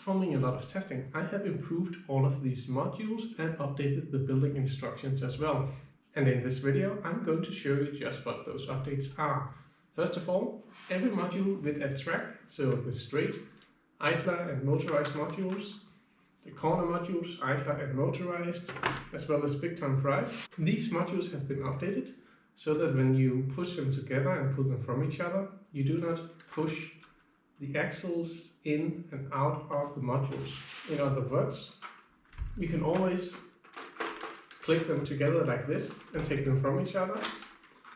performing a lot of testing, I have improved all of these modules and updated the building instructions as well. And in this video, I'm going to show you just what those updates are. First of all, every module with a track, so the straight, idler and motorized modules, the corner modules, idler and motorized, as well as Bigtime Price. These modules have been updated so that when you push them together and pull them from each other, you do not push the axles in and out of the modules. In other words, you can always click them together like this and take them from each other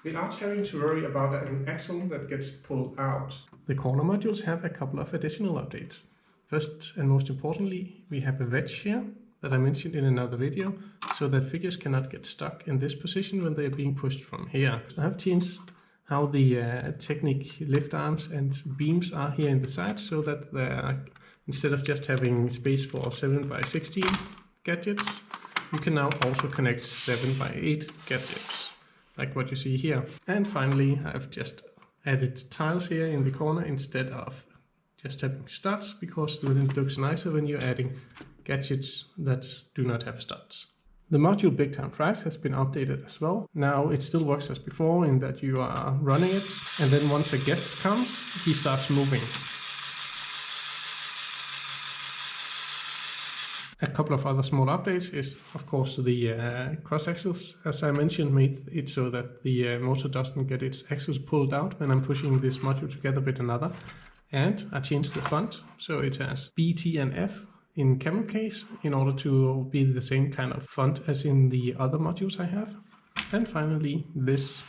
without having to worry about an axle that gets pulled out. The corner modules have a couple of additional updates. First and most importantly, we have a wedge here that I mentioned in another video, so that figures cannot get stuck in this position when they are being pushed from here. I have changed how the Technic lift arms and beams are here in the side, so that they are, instead of just having space for 7x16 gadgets, you can now also connect 7x8 gadgets, like what you see here. And finally, I've just added tiles here in the corner instead of just having studs, because then it looks nicer when you're adding gadgets that do not have studs. The module Bigtime Price has been updated as well. Now it still works as before in that you are running it, and then once a guest comes, he starts moving. A couple of other small updates is, of course, the cross axles. As I mentioned, made it so that the motor doesn't get its axles pulled out when I'm pushing this module together with another. And I changed the font, so it has B, T and F in camel case in order to be the same kind of font as in the other modules I have. And finally, this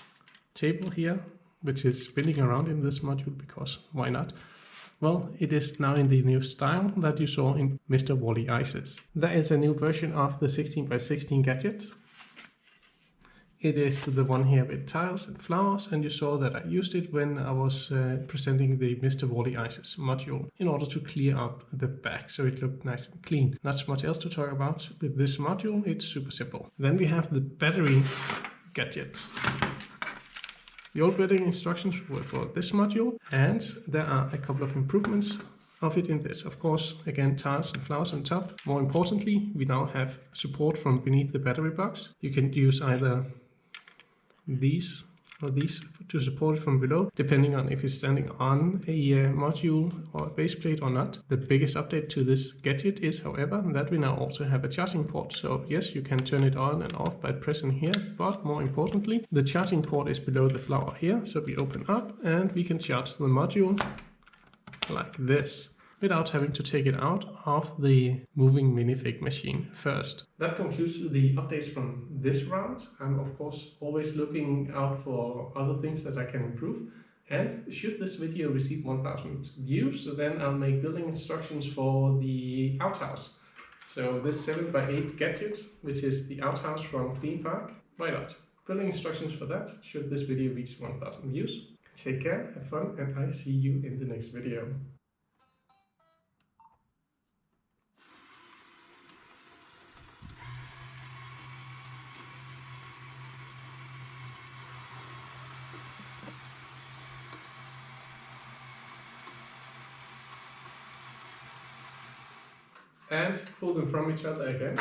table here, which is spinning around in this module, because why not? Well, it is now in the new style that you saw in Mr. Wally Ice's. There is a new version of the 16x16 gadget. It is the one here with tiles and flowers, and you saw that I used it when I was presenting the Mr. Wally Ice's module in order to clear up the back so it looked nice and clean. Not so much else to talk about with this module, it's super simple. Then we have the battery gadgets. The old building instructions were for this module, and there are a couple of improvements of it in this. Of course, again, tiles and flowers on top. More importantly, we now have support from beneath the battery box. You can use either these or these to support it from below, depending on if it's standing on a module or a base plate or not. The biggest update to this gadget is, however, that we now also have a charging port. So yes, you can turn it on and off by pressing here, but more importantly, the charging port is below the flower here. So we open up and we can charge the module like this, without having to take it out of the moving minifig machine first. That concludes the updates from this round. I'm of course always looking out for other things that I can improve. And should this video receive 1000 views, then I'll make building instructions for the outhouse. So this 7x8 gadget, which is the outhouse from Theme Park, why not? Building instructions for that should this video reach 1000 views. Take care, have fun, and I see you in the next video. And pull them from each other again.